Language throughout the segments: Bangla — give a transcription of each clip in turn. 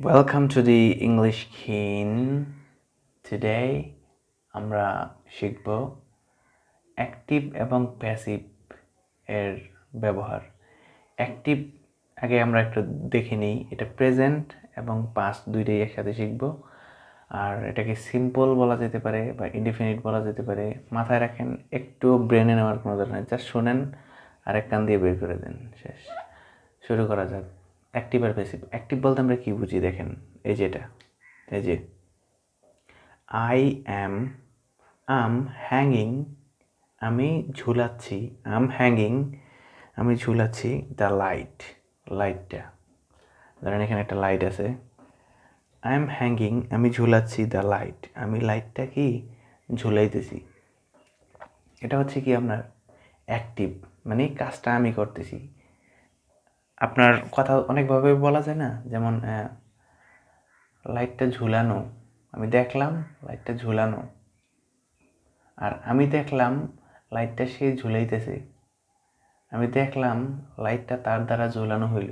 Welcome to the English Keen. Today আমরা শিখব অ্যাক্টিভ এবং প্যাসিভ এর ব্যবহার। অ্যাক্টিভ আগে আমরা একটু দেখে নিই, এটা প্রেজেন্ট এবং পাস্ট দুইটাই একসাথে শিখব। আর এটাকে সিম্পল বলা যেতে পারে বা ইনডিফিনিট বলা যেতে পারে। মাথায় রাখেন, একটু ব্রেনে নেওয়ার কোনো দরকার নেই, জাস্ট শোনেন আর এক কান দিয়ে বের করে দেন, শেষ। শুরু করা যাক। অ্যাক্টিভ আর প্যাসিভ। অ্যাক্টিভ বলতে আমরা কি বুঝি দেখেন, এই যে আই অ্যাম হ্যাঙ্গিং, আমি ঝুলাচ্ছি, আমি ঝুলাচ্ছি দ্য লাইটটা। ধরেন এখানে একটা লাইট আছে, আই এম হ্যাঙ্গিং, আমি ঝুলাচ্ছি দ্য লাইট, আমি লাইটটা কি ঝুলাইতেছি। এটা হচ্ছে কি আপনার অ্যাক্টিভ, মানে কাজটা আমি করতেছি। আপনার কথা অনেকভাবে বলা যায় না, যেমন লাইটটা ঝুলানো, আমি দেখলাম লাইটটা ঝুলানো, আর আমি দেখলাম লাইটটা সে ঝুলাইতেছে, আমি দেখলাম লাইটটা তার দ্বারা ঝুলানো হইল।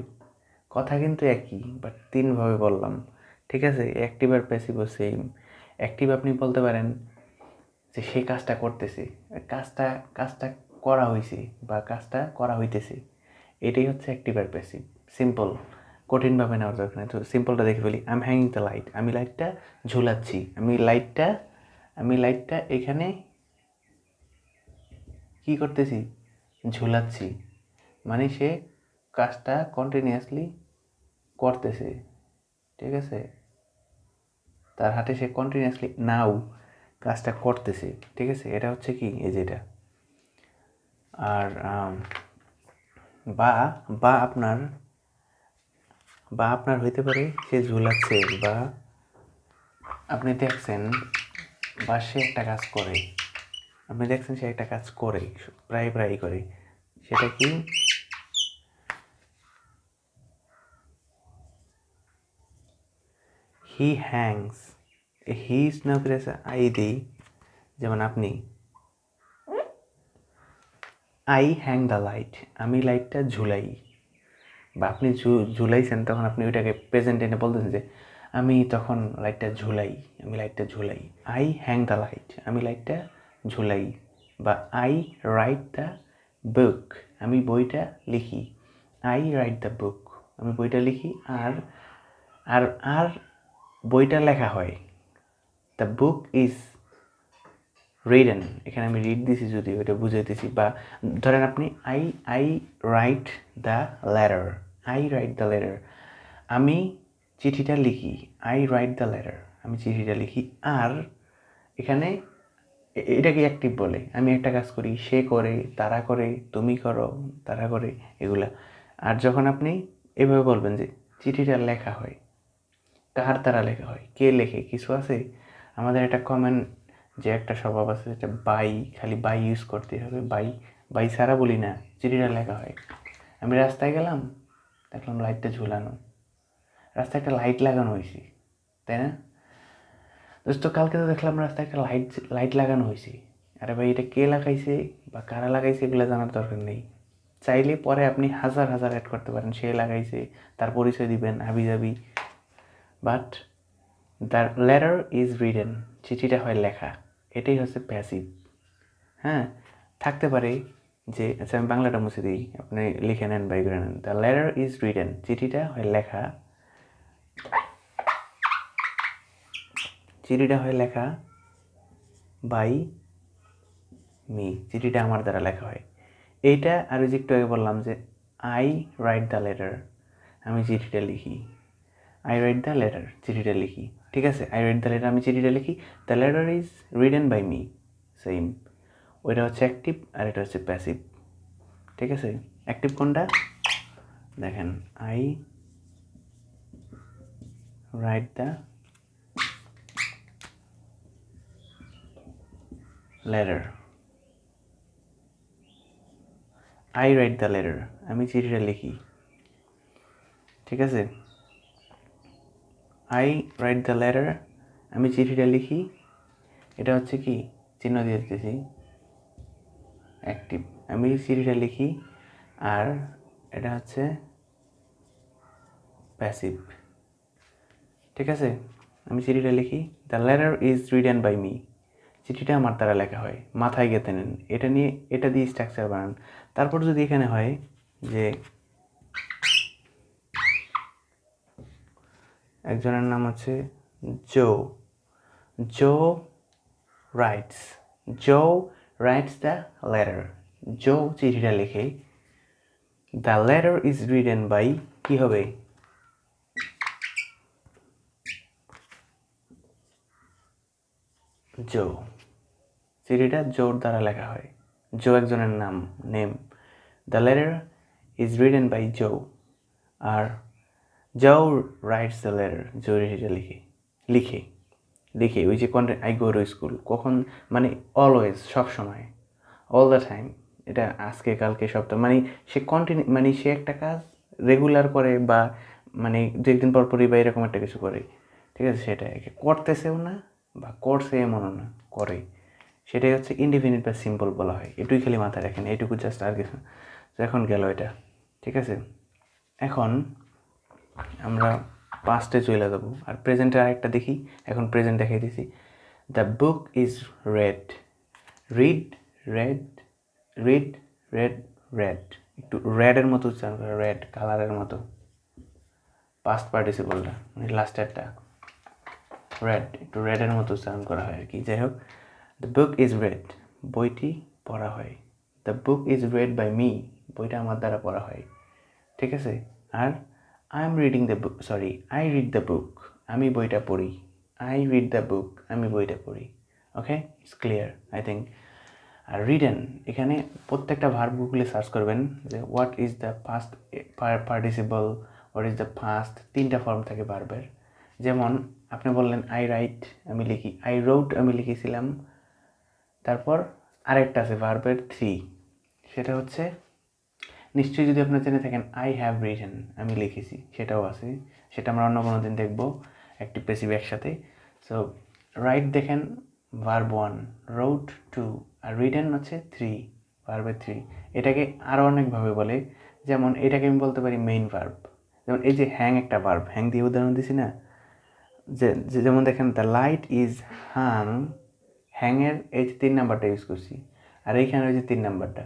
কথা কিন্তু একই, বাট তিনভাবে বললাম, ঠিক আছে? অ্যাক্টিভ আর প্যাসিভও সেম। অ্যাক্টিভ আপনি বলতে পারেন যে সে কাজটা করতেছে, কাজটা করা হয়েছে বা কাজটা করা হইতেছে, এটাই হচ্ছে অ্যাক্টিভ আর প্যাসিভ। সিম্পল, কঠিনভাবে নেওয়ার দরকার নেই। তো সিম্পলটা দেখে ফেলি, I am hanging the light, আমি লাইটটা ঝুলাচ্ছি, আমি লাইটটা এখানে কি করতেছি, ঝুলাচ্ছি। মানে সে কাজটা কন্টিনিউয়াসলি করতেছে, ঠিক আছে? তার হাতে সে কন্টিনিউয়াসলি নাও কাজটা করতেছে, ঠিক আছে? এটা হচ্ছে কি, এই যেটা। আর বা বা আপনার বা আপনার হইতে পারে সে ঝুলাচ্ছে, বা আপনি দেখছেন, বা সে একটা কাজ করে, আপনি দেখছেন সে একটা কাজ করে, প্রায় করে। সেটা কি, হি হ্যাংস। হি না করে আই দিই, যেমন আপনি, আই হ্যাং দ্য লাইট, আমি লাইটটা ঝুলাই। বা আপনি ঝুলাইছেন, তখন আপনি ওইটাকে প্রেজেন্ট এনে বলতেছেন যে আমি তখন লাইটটা ঝুলাই। আই হ্যাং দ্য লাইট, আমি লাইটটা ঝুলাই। বা আই রাইট দ্য বুক, আমি বইটা লিখি। আই রাইট দ্য বুক, আমি বইটা লিখি। আর আর আর বইটা লেখা হয়। দ্য বুক ইজ রিডেন, এখানে আমি রিড দিছি, যদি ওইটা বুঝাইতেছি। বা ধরেন আপনি আই রাইট দ্য লেটার, আমি চিঠিটা লিখি। আই রাইট দ্য লেটার, আমি চিঠিটা লিখি। আর এখানে এটাকে অ্যাক্টিভ বলে, আমি একটা কাজ করি, সে করে, তারা করে, তুমি করো, তারা করে, এগুলা। আর যখন আপনি এভাবে বলবেন যে চিঠিটা লেখা হয়, কার দ্বারা লেখা হয়, কে লেখে, কিছু আছে আমাদের একটা কমন যে একটা স্বভাব আছে, যেটা খালি বাই ইউজ করতে হবে। বাই ছাড়া বলি না, চিঠিটা লেখা হয়। আমি রাস্তায় গেলাম, দেখলাম লাইটটা ঝুলানো, রাস্তায় একটা লাইট লাগানো হয়েছে, তাই না দোস্ত? কালকে তো দেখলাম রাস্তায় একটা লাইট লাগানো হয়েছে। আরে ভাই, এটা কে লাগাইছে বা কারা লাগাইছে এগুলো জানার দরকার নেই। চাইলে পরে আপনি হাজার অ্যাড করতে পারেন, সে লাগাইছে, তার পরিচয় দিবেন হাবিজাবি। But the letter is written, চিঠিটা হয় লেখা, এটাই হচ্ছে প্যাসিভ। হ্যাঁ, থাকতে পারে যে, আচ্ছা আমি বাংলাটা মুছে দিই, আপনি লিখে নেন, বাই করে নেন। দ্য লেটার ইজ রিডেন, চিঠিটা হয় লেখা, বাই মি, চিঠিটা আমার দ্বারা লেখা হয়। এইটা আর ওই যে একটু আগে বললাম যে আই রাইট দ্য লেটার, আমি চিঠিটা লিখি। আই রাইট দ্য লেটার, চিঠিটা লিখি, ঠিক আছে? আই রাইট দ্য লেটার, আমি চিঠিটা লিখি। The letter is written by me, same. ওইটা হচ্ছে অ্যাক্টিভ আর এটা হচ্ছে প্যাসিভ, ঠিক আছে? অ্যাক্টিভ কোনটা দেখেন, আই রাইট দ্য লেটার, আমি চিঠিটা লিখি, ঠিক আছে? আই রাইট দ্য লেটার, আমি চিঠিটা লিখি। এটা হচ্ছে কি, চিহ্ন দিয়ে দিতেছি, অ্যাক্টিভ, আমি চিঠিটা লিখি। আর এটা হচ্ছে প্যাসিভ, ঠিক আছে, আমি চিঠিটা লিখি, the letter is written by me, চিঠিটা আমার দ্বারা লেখা হয়, মাথায় গেঁথে নেন, এটা নিয়ে এটা দিয়ে স্ট্রাকচার বানান। তারপর যদি এখানে হয় যে একজনের নাম হচ্ছে Joe, Joe writes, Joe writes the letter, Joe চিঠিটা লিখে, the letter is written by, কী হবে, জো, চিঠিটা জোর দ্বারা লেখা হয়, জো একজনের নাম, name, the letter is written by Joe, আর Joe writes the letter, Joe চিঠিটা লিখে লিখে লিখে ওই যে content I go to school, কখন মানে অলওয়েজ, সবসময়, অল দ্য টাইম, এটা আজকে কালকে সপ্তাহ, মানে সে কন্টিনিউ, মানে সে একটা কাজ রেগুলার করে বা মানে দু একদিন পর পরই বা এরকম একটা কিছু করে, ঠিক আছে, সেটা করতেছেও না বা করছে এমনও না, করে, সেটাই হচ্ছে ইনডিফিনিট বা সিম্পল বলা হয়। এটুকুই খালি মাথায় রাখেন, এইটুকু জাস্ট, আর কিছু। এখন গেল এটা, ঠিক আছে। এখন আমরা পাস্টে চলে যাবো, আর প্রেজেন্টের আরেকটা দেখি, এখন প্রেজেন্ট দেখাই দিছি। The book is red, read, red, read, red, red, একটু রেডের মতো উচ্চারণ করে, রেড কালারের মতো, পাস্ট পার্টিসিপলটা মানে লাস্টেরটা রেড, একটু রেডের মতো উচ্চারণ করা হয় আর কি। যাই হোক, দ্য বুক ইজ রেড, বইটি পড়া হয়, the book is read by me, বইটা আমার দ্বারা পড়া হয়, ঠিক আছে। আর I am reading the book, sorry, I read the book, আমি বইটা পড়ি, আই রিড দ্য বুক, আমি বইটা পড়ি। Okay, it's clear I think. আর রিটেন, এখানে প্রত্যেকটা ভার্ব গুগলে সার্চ করবেন যে what is the past participle, what is the past, 3টা ফর্ম থাকে ভার্বের। যেমন আপনি বললেন আই রাইট, আমি লিখি, আই রোট, আমি লিখেছিলাম। তারপর আরেকটা আছে ভার্বের 3, সেটা হচ্ছে নিশ্চয়ই যদি আপনার জেনে থাকেন আই হ্যাভ রিটেন, আমি লিখেছি, সেটাও আছে, সেটা আমরা অন্য কোনো দিন দেখবো, অ্যাক্টিভ প্যাসিভ একসাথে। সো রাইট দেখেন ভার্ব 1, রোট 2, আর রিটেন হচ্ছে 3, ভার্বের 3। এটাকে আরও অনেকভাবে বলে, যেমন এটাকে আমি বলতে পারি মেইন ভার্ব। যেমন এই যে হ্যাং একটা ভার্ব, হ্যাং দিয়ে উদাহরণ দিছি না, যেমন দেখেন দ্য লাইট ইজ হাং, হ্যাংয়ের এই যে 3 নাম্বারটা ইউজ করছি, আর এইখানে ওই যে 3 নাম্বারটা,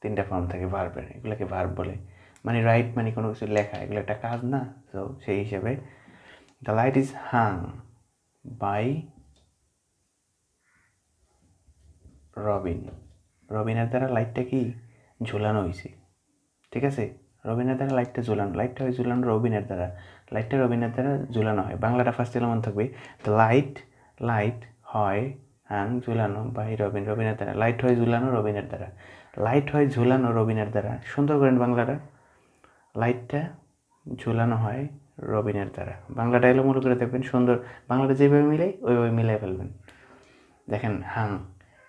3টা ফর্ম থাকে ভার্বের, এগুলোকে ভার্ব বলে। মানে রাইট মানে কোনো কিছু লেখা, এগুলো একটা কাজ না, তো সেই হিসেবে the light is hung by Robin, রবিনের দ্বারা লাইটটা কি ঝুলানো হয়েছে, ঠিক আছে, রবিনের দ্বারা লাইটটা ঝুলানো, লাইটটা হয় ঝুলানো রবিনের দ্বারা, লাইটটা রবিনের দ্বারা ঝুলানো হয়। বাংলাটা ফার্স্ট এমন থাকবে, দ্য লাইট, লাইট হয় হাং ঝুলানো বাই রবিন, রবিনের দ্বারা, লাইট হয় ঝুলানো রবিনের দ্বারা, লাইট হয় ঝুলানো রবিনের দ্বারা, সুন্দর করেন বাংলাটা, লাইটটা ঝুলানো হয় রবিনের দ্বারা, বাংলাটা এলোমেলো করে দেখবেন, সুন্দর বাংলাটা যেভাবে মিলাই ওইভাবে মিলাই ফেলবেন। দেখেন হাং,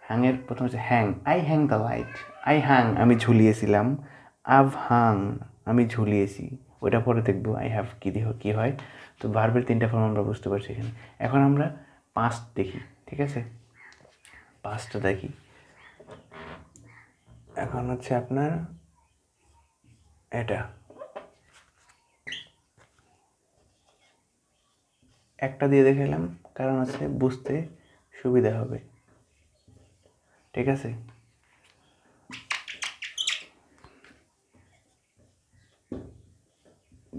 হ্যাংয়ের প্রথম হচ্ছে hang, I hang the light, I hang আমি ঝুলিয়েছিলাম, আভ হাং আমি ঝুলিয়েছি, ওইটা পরে দেখবো আই হ্যাভ কী দিয়ে কী হয়। তো ভার্বের 3টা ফর্ম আমরা বুঝতে পারছি এখানে। এখন আমরা পাস্ট দেখি, ঠিক আছে, পাস্টটা দেখি। এখন হচ্ছে আপনার এটা একটা দিয়ে দেখালাম, কারণ হচ্ছে বুঝতে সুবিধা হবে, ঠিক আছে।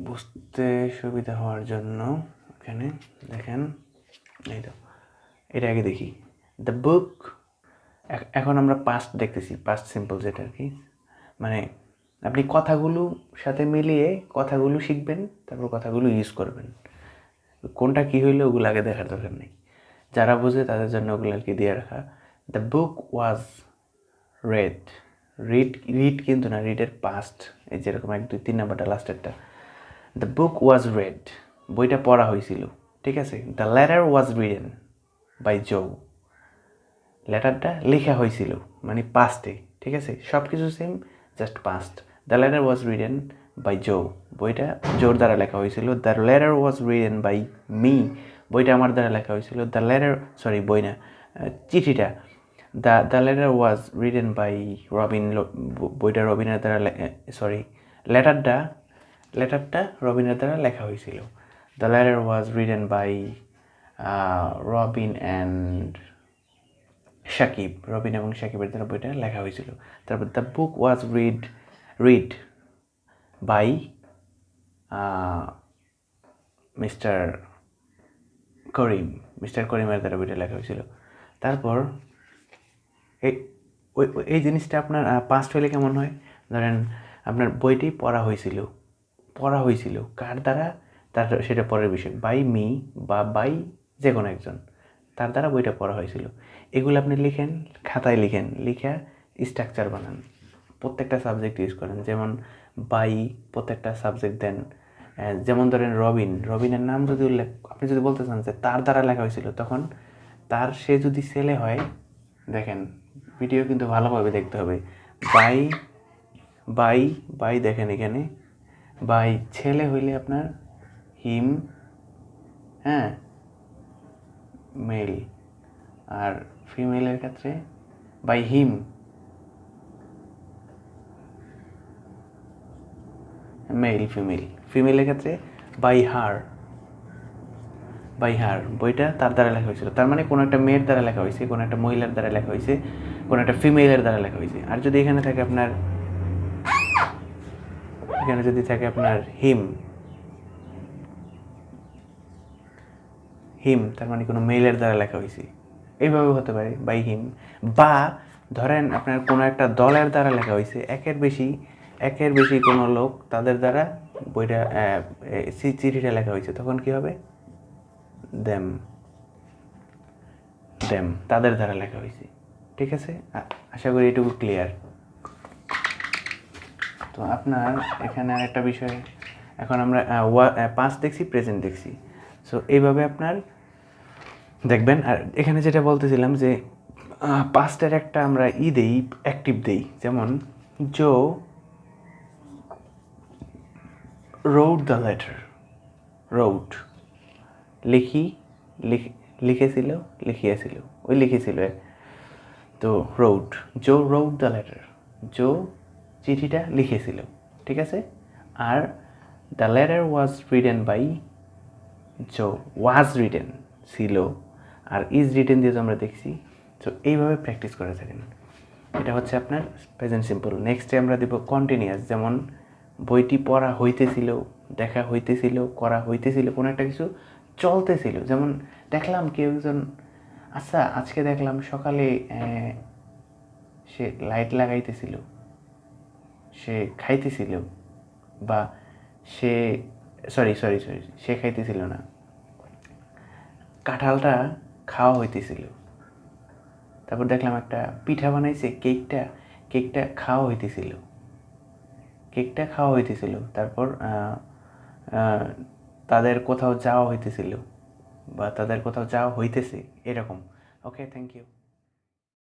বুঝতে সুবিধা হওয়ার জন্য এখানে দেখেন, এই তো এটা আগে দেখি, দ্য বুক, এখন আমরা পাস্ট দেখতেছি, পাস্ট সিম্পল যেটা আর কি, মানে আপনি কথাগুলো সাথে মিলিয়ে কথাগুলো শিখবেন, তারপর কথাগুলো ইউজ করবেন, কোনটা কী হইলে ওগুলো আগে দেখার দরকার নেই, যারা বোঝে তাদের জন্য ওগুলো আর কি দিয়ে রাখা। The book was red, read কিন্তু না, রিডের পাস্ট, এই যেরকম 1 2 3 নাম্বারটা লাস্টেরটা, দ্য বুক ওয়াজ রেড, বইটা পড়া হয়েছিল, ঠিক আছে। The letter was written by Joe, লেটারটা লেখা হয়েছিল মানে পাস্টে, ঠিক আছে, সব কিছু same, just past. The letter was written by Joe, বইটা জোর দ্বারা লেখা হয়েছিল। The letter was written by me, বইটা আমার দ্বারা লেখা হয়েছিল। দ্য লেটার, সরি বই না, চিঠিটা, the letter was written by Robin, বইটা রবিনের দ্বারা, সরি লেটারটা রবিনের দ্বারা লেখা হয়েছিল। The letter was written by Robin and Sakib, Robin এবং সাকিবের দ্বারা বইটা লেখা হয়েছিল। তারপর the book was read by mister করিমের দ্বারা বইটা লেখা হয়েছিল। তারপর এই জিনিসটা আপনার পাস্ট হইলে কেমন হয়, ধরেন আপনার বইটি পড়া হয়েছিল কার দ্বারা, তার সেটা পরের বিষয়, বাই মি বা বাই যে কোনো একজন, তার দ্বারা বইটা পড়া হয়েছিল। এগুলো আপনি লিখেন, খাতায় লিখা স্ট্রাকচার বানান, প্রত্যেকটা সাবজেক্ট ইউজ করেন। যেমন বাই প্রত্যেকটা সাবজেক্ট দেন। যেমন ধরেন রবিনের নাম যদি আপনি যদি বলতে চান যে তার দ্বারা লেখা হয়েছিল, তখন সে যদি ছেলে হয়, দেখেন ভিডিও কিন্তু ভালোভাবে দেখতে হবে। বাই দেখেন এখানে বাই ছেলে হইলে আপনার হিম, হ্যাঁ, মেল। আর ফিমেলের ক্ষেত্রে বাই হিম, মেল ফিমেলের ক্ষেত্রে বাই হার। বইটা তার দ্বারা লেখা হয়েছিল, তার মানে কোনো একটা মেয়ের দ্বারা লেখা হয়েছে, কোনো একটা মহিলার দ্বারা লেখা হয়েছে, কোনো একটা ফিমেলের দ্বারা লেখা হয়েছে। আর যদি এখানে থাকে আপনার হিম, তার মানে কোনো মেলের দ্বারা লেখা হয়েছে। এইভাবে হতে পারে বাই হিম। বা ধরেন আপনার কোনো একটা দলের দ্বারা লেখা হয়েছে, একের বেশি কোনো লোক, তাদের দ্বারা বইটা চিঠিটা লেখা হয়েছে, তখন কি হবে, দেম, তাদের দ্বারা লেখা হয়েছে। ঠিক আছে, আশা করি এটুকু ক্লিয়ার। তো আপনার এখানে আরেকটা বিষয়, এখন আমরা পাস্ট দেখছি, প্রেজেন্ট দেখছি। সো এইভাবে আপনার দেখবেন। আর এখানে যেটা বলতেছিলাম যে পাস্টের একটা আমরা অ্যাক্টিভ দেই, যেমন জো রোড দ্য লেটার, লিখিয়েছিল, তো Joe wrote the letter, Joe চিঠিটা লিখেছিল, ঠিক আছে। আর the letter was written by Joe, ছিল, আর ইজ রিটেন দিয়ে আমরা দেখছি। তো এইভাবে প্র্যাকটিস করে থাকেন। এটা হচ্ছে আপনার প্রেজেন্ট সিম্পল। নেক্সটে আমরা দেব কন্টিনিউয়াস, যেমন বইটি পড়া হইতেছিল, দেখা হইতেছিল, করা হইতেছিল, কোনো একটা কিছু চলতেছিল। যেমন দেখলাম কেউ একজন, আজকে দেখলাম সকালে সে লাইট লাগাইতেছিল, সে খাইতেছিল, বা সে খাইতেছিল না, কাঁঠালটা খাওয়া হইতেছিল। তারপর দেখলাম একটা পিঠা বানাইছে, কেকটা খাওয়া হইতেছিল। তারপর তাদের কোথাও যাওয়া হইতেছিল, বা তাদের কোথাও যাওয়া হইতেছে, এরকম। ওকে, থ্যাংক ইউ।